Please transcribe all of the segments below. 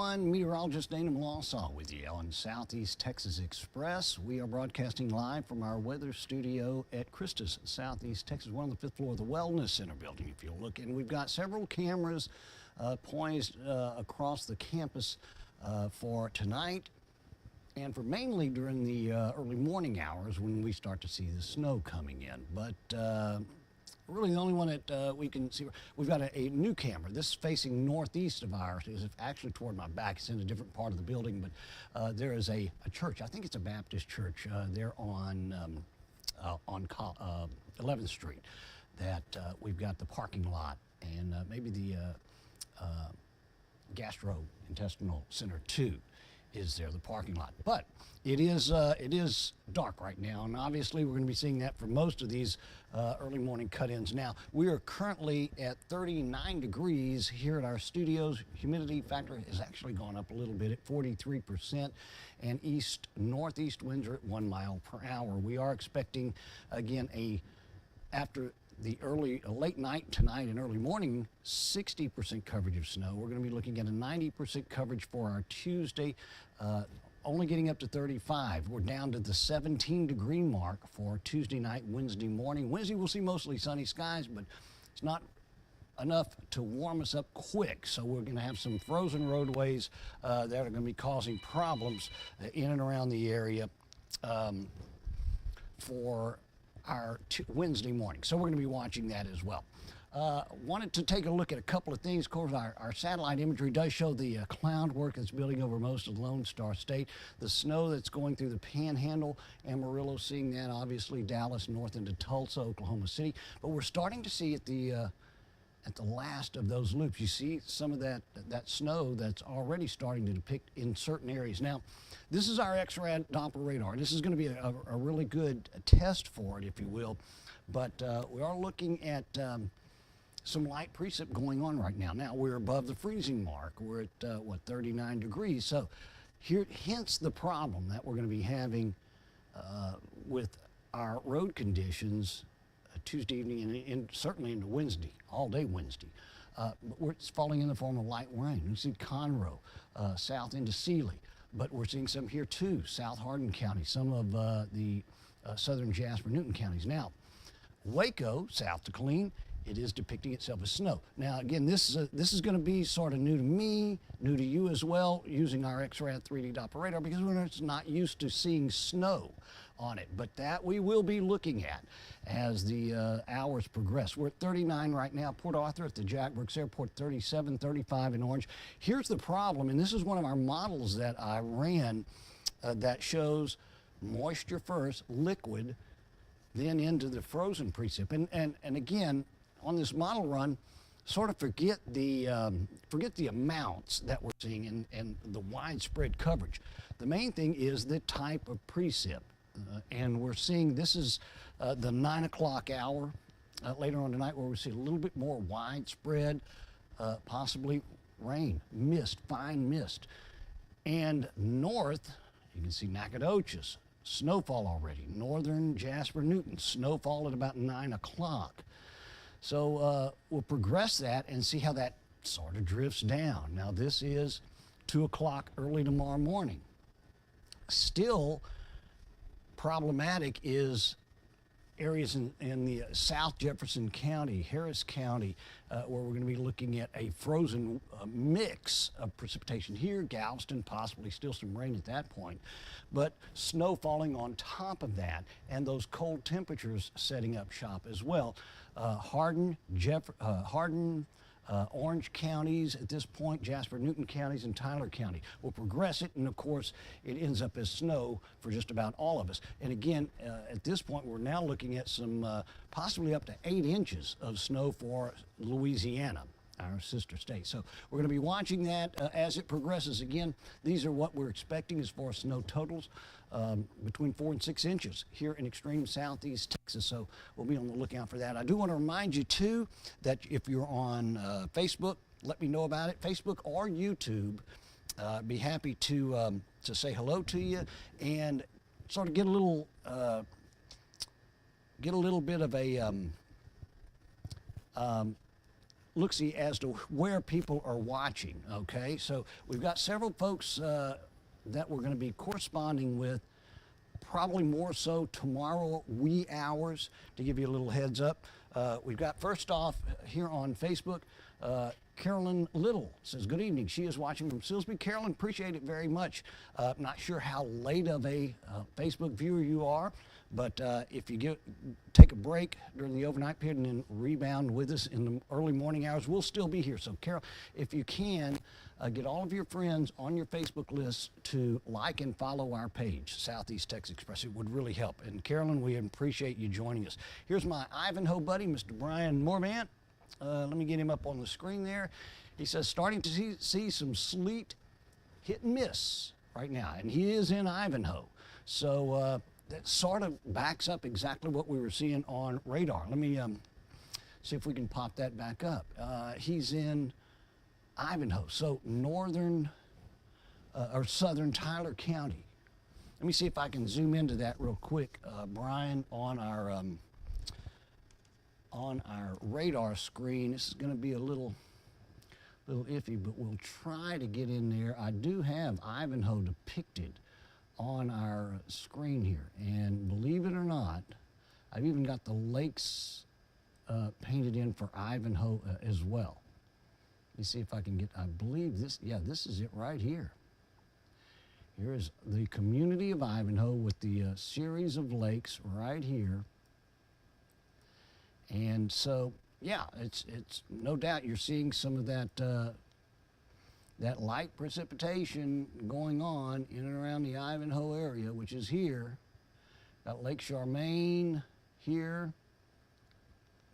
everyone. Meteorologist Dana Melancon with you on Southeast Texas Express. We are broadcasting live from our weather studio at Christus, Southeast Texas. We're on the fifth floor of the Wellness Center building, if you'll look. And we've got several cameras poised across the campus for tonight and for mainly during the early morning hours when we start to see the snow coming in. But really the only one that we can see, we've got a new camera. This is facing northeast of ours. It's actually toward my back. It's in a different part of the building, but there is a church. I think it's a Baptist church there on 11th Street that we've got the parking lot and maybe the gastrointestinal center too is there, the parking lot. But it is dark right now, and obviously we're going to be seeing that for most of these early morning cut-ins. Now, we are currently at 39 degrees here at our studios. Humidity factor has actually gone up a little bit at 43%, and east-northeast winds are at 1 mile per hour. We are expecting, again, after the late night tonight and early morning, 60% coverage of snow. We're going to be looking at a 90% coverage for our Tuesday, only getting up to 35. We're down to the 17-degree mark for Tuesday night, Wednesday morning. Wednesday we'll see mostly sunny skies, but it's not enough to warm us up quick. So we're going to have some frozen roadways that are going to be causing problems in and around the area for our Wednesday morning. So we're going to be watching that as well. Wanted to take a look at a couple of things. Of course, our satellite imagery does show the cloud work that's building over most of the Lone Star State. The snow that's going through the Panhandle, Amarillo, seeing that obviously, Dallas, north into Tulsa, Oklahoma City. But we're starting to see at the last of those loops, you see some of that snow that's already starting to depict in certain areas. Now, this is our X-ray Doppler radar. This is going to be a really good test for it, if you will. But we are looking at some light precip going on right now. Now, we're above the freezing mark. We're at, 39 degrees. So hence the problem that we're going to be having with our road conditions Tuesday evening and certainly into Wednesday, all day Wednesday. But it's falling in the form of light rain. You see Conroe, south into Sealy. But we're seeing some here too, South Hardin County, some of the southern Jasper, Newton counties. Now, Waco, south to Killeen, it is depicting itself as snow. Now, again, this is going to be sort of new to me, new to you as well, using our X-ray 3D Doppler radar, because we're not used to seeing snow on it. But that we will be looking at as the hours progress. We're at 39 right now. Port Arthur at the Jack Brooks Airport, 37, 35 in Orange. Here's the problem, and this is one of our models that I ran that shows moisture first, liquid, then into the frozen precip. And again, on this model run, sort of forget the amounts that we're seeing and the widespread coverage. The main thing is the type of precip. And we're seeing, this is the 9 o'clock hour later on tonight, where we see a little bit more widespread, possibly rain, mist, fine mist. And north, you can see Nacogdoches, snowfall already. Northern Jasper, Newton, snowfall at about 9 o'clock. So we'll progress that and see how that sort of drifts down. Now, this is 2 o'clock early tomorrow morning. Still problematic is areas in the South Jefferson County, Harris County, where we're going to be looking at a frozen mix of precipitation here, Galveston, possibly still some rain at that point, but snow falling on top of that, and those cold temperatures setting up shop as well. Hardin, Orange counties at this point, Jasper, Newton counties, and Tyler County. We'll progress it, and of course, it ends up as snow for just about all of us. And again, at this point, we're now looking at some possibly up to 8 inches of snow for Louisiana, our sister state. So we're going to be watching that as it progresses. Again, these are what we're expecting as far as snow totals, between 4 and 6 inches here in extreme southeast Texas. So we'll be on the lookout for that. I do want to remind you too that if you're on Facebook, let me know about it, Facebook or YouTube. Be happy to say hello to you and sort of get a little bit of a look-see as to where people are watching, okay? So we've got several folks that we're going to be corresponding with, probably more so tomorrow wee hours, to give you a little heads up. We've got, first off, here on Facebook, Carolyn Little says, good evening. She is watching from Silsbee. Carolyn, appreciate it very much. Not sure how late of a Facebook viewer you are, but if you take a break during the overnight period and then rebound with us in the early morning hours, we'll still be here. So Carol, if you can, get all of your friends on your Facebook list to like and follow our page, Southeast Texas Express. It would really help. And Carolyn, we appreciate you joining us. Here's my Ivanhoe buddy, Mr. Brian Morvant. Let me get him up on the screen there. He says, starting to see some sleet hit and miss right now, and he is in Ivanhoe. So that sort of backs up exactly what we were seeing on radar. Let me see if we can pop that back up. He's in Ivanhoe, so northern or southern Tyler County. Let me see if I can zoom into that real quick, Brian, on our radar screen. This is going to be a little iffy, but we'll try to get in there. I do have Ivanhoe depicted on our screen here, and believe it or not, I've even got the lakes painted in for Ivanhoe as well. Let me see if I can get, I believe this, yeah, this is it right here. Here is the community of Ivanhoe with the series of lakes right here. And so, yeah, it's no doubt you're seeing some of that that light precipitation going on in and around the Ivanhoe area, which is here. Got Lake Charmaine here,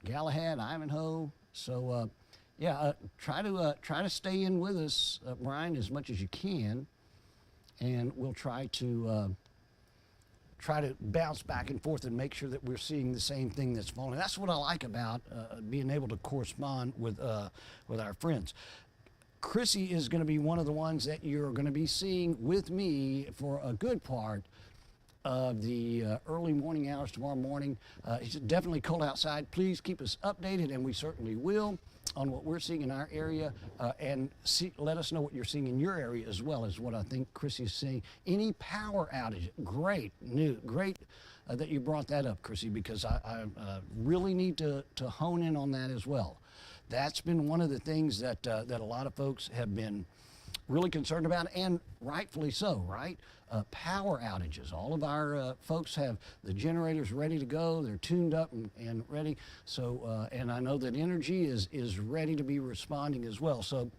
Galahad, Ivanhoe. So, yeah, try to stay in with us, Brian, as much as you can, and we'll try to bounce back and forth and make sure that we're seeing the same thing that's falling. That's what I like about being able to correspond with our friends. Chrissy is going to be one of the ones that you're going to be seeing with me for a good part of the early morning hours tomorrow morning. It's definitely cold outside. Please keep us updated, and we certainly will, on what we're seeing in our area, and let us know what you're seeing in your area as well, as what I think Chrissy is seeing. Any power outage, great that you brought that up, Chrissy, because I really need to hone in on that as well. That's been one of the things that a lot of folks have been really concerned about, and rightfully so, right? Power outages. All of our folks have the generators ready to go. They're tuned up and ready. So, and I know that energy is ready to be responding as well. So,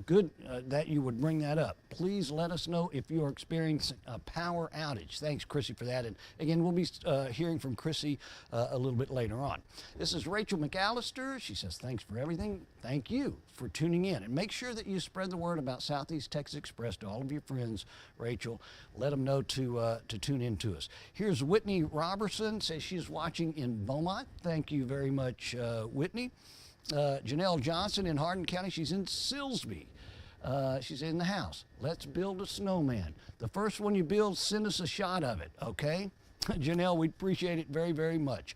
good that you would bring that up. Please let us know if you are experiencing a power outage. Thanks, Chrissy, for that. And again, we'll be hearing from Chrissy a little bit later on. This is Rachel McAllister. She says, thanks for everything. Thank you for tuning in. And make sure that you spread the word about Southeast Texas Express to all of your friends, Rachel. Let them know to tune in to us. Here's Whitney Robertson. Says she's watching in Beaumont. Thank you very much, Whitney. Janelle Johnson in Hardin County, she's in Silsbee. She's in the house. Let's build a snowman. The first one you build, send us a shot of it, okay? Janelle, we'd appreciate it very, very much.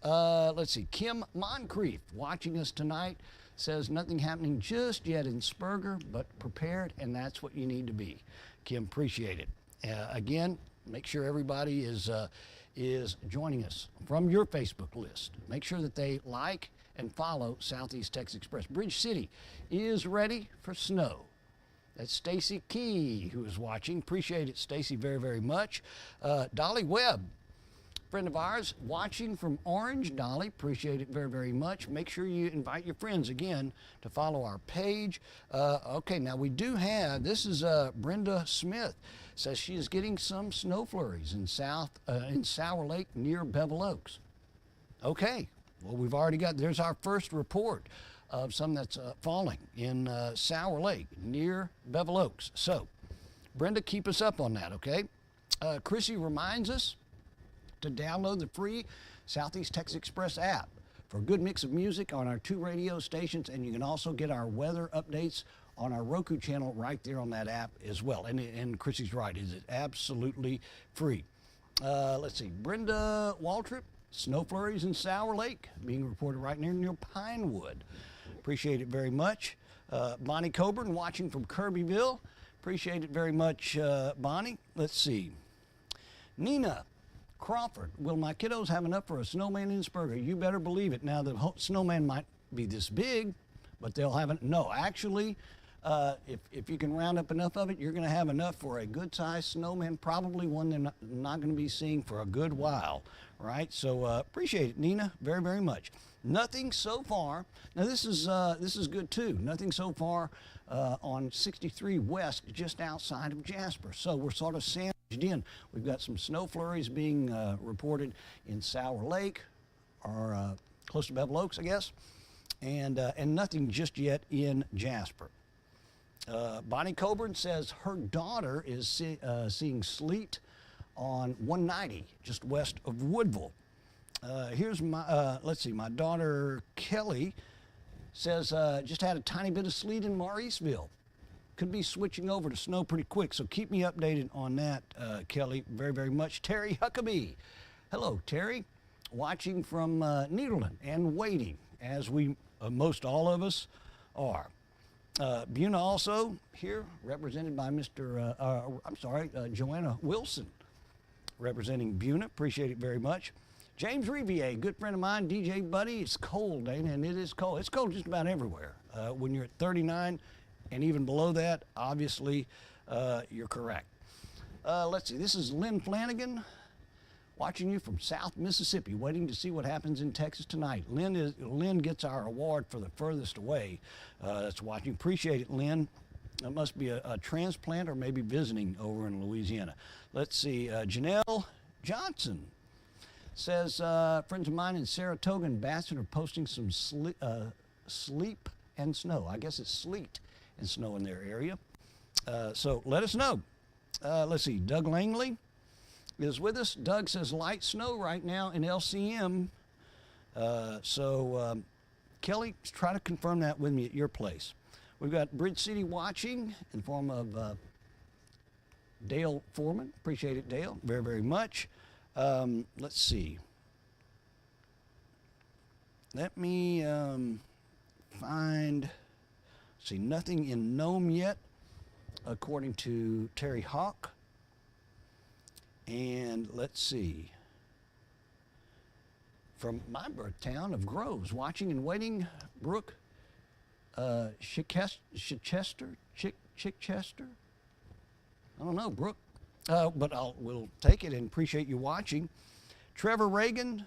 Let's see, Kim Moncrief watching us tonight says nothing happening just yet in Spurger, but prepared, and that's what you need to be. Kim, appreciate it. Again, make sure everybody is joining us from your Facebook list. Make sure that they like and follow Southeast Texas Express. Bridge City is ready for snow. That's Stacy Key who is watching. Appreciate it, Stacy, very, very much. Dolly Webb, friend of ours, watching from Orange. Dolly, appreciate it very, very much. Make sure you invite your friends, again, to follow our page. Okay, now we do have, this is Brenda Smith, says she is getting some snow flurries in Sour Lake near Bevel Oaks. Okay. Well, we've already got, there's our first report of some that's falling in Sour Lake near Bevel Oaks. So, Brenda, keep us up on that, okay? Chrissy reminds us to download the free Southeast Texas Express app for a good mix of music on our 2 radio stations, and you can also get our weather updates on our Roku channel right there on that app as well. And Chrissy's right, it is absolutely free. Let's see, Brenda Waltrip. Snow flurries in Sour Lake being reported right near Pinewood. Appreciate it very much. Bonnie Coburn watching from Kirbyville. Appreciate it very much, Bonnie. Let's see. Nina Crawford, will my kiddos have enough for a snowman in Spurger? You better believe it. Now, the snowman might be this big, but they'll have it. No, actually, if you can round up enough of it, you're going to have enough for a good-sized snowman, probably one they're not going to be seeing for a good while, right? So appreciate it, Nina, very, very much. Nothing so far. Now, this is good, too. Nothing so far on 63 West, just outside of Jasper. So we're sort of sandwiched in. We've got some snow flurries being reported in Sour Lake, or close to Bevel Oaks, I guess, and nothing just yet in Jasper. Bonnie Coburn says her daughter is seeing sleet on 190, just west of Woodville. Here's my, let's see, my daughter Kelly says just had a tiny bit of sleet in Mauriceville. Could be switching over to snow pretty quick, so keep me updated on that, Kelly, very, very much. Terry Huckabee. Hello, Terry. Watching from Nederland and waiting, as we, most all of us, are. Buna also here, represented by Joanna Wilson, representing Buna. Appreciate it very much. James Rivier, good friend of mine, DJ Buddy. It's cold, Dana, and it is cold. It's cold just about everywhere. When you're at 39 and even below that, obviously, you're correct. Let's see, this is Lynn Flanagan, watching you from South Mississippi, waiting to see what happens in Texas tonight. Lynn gets our award for the furthest away. That's watching. Appreciate it, Lynn. That must be a transplant or maybe visiting over in Louisiana. Let's see, Janelle Johnson says, friends of mine in Saratoga and Bastion are posting some sleep and snow. I guess it's sleet and snow in their area. So let us know. Let's see, Doug Langley is with us. Doug says light snow right now in LCM. Kelly, try to confirm that with me at your place. We've got Bridge City watching in the form of Dale Foreman. Appreciate it, Dale, very, very much. Let's see. Let me see, nothing in Nome yet, according to Terry Hawk. And let's see, from my birth town of Groves, watching and waiting, Brooke Chichester? I don't know, Brooke, but we'll take it and appreciate you watching. Trevor Reagan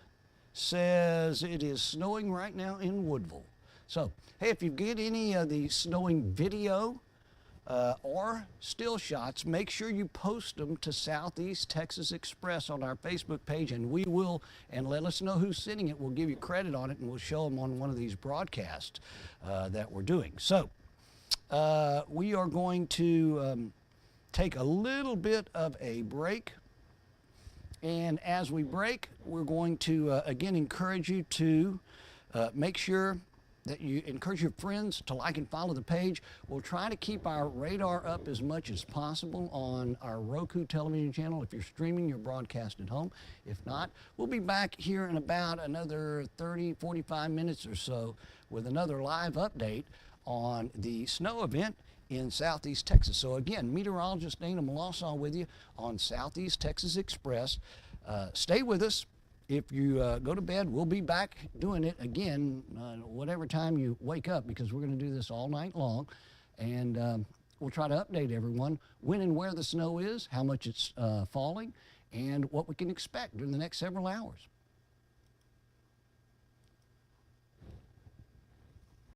says it is snowing right now in Woodville. So, hey, if you get any of the snowing video or still shots, make sure you post them to Southeast Texas Express on our Facebook page, and we will, and let us know who's sending it. We'll give you credit on it, and we'll show them on one of these broadcasts that we're doing. So we are going to take a little bit of a break, and as we break, we're going to again encourage you to make sure that you encourage your friends to like and follow the page. We'll try to keep our radar up as much as possible on our Roku television channel. If you're streaming your broadcast at home. If not, we'll be back here in about another 30, 45 minutes or so with another live update on the snow event in Southeast Texas. So again, Meteorologist Dana Melancon with you on Southeast Texas Express. Stay with us. If you go to bed, we'll be back doing it again, whatever time you wake up, because we're going to do this all night long. And we'll try to update everyone when and where the snow is, how much it's falling, and what we can expect during the next several hours.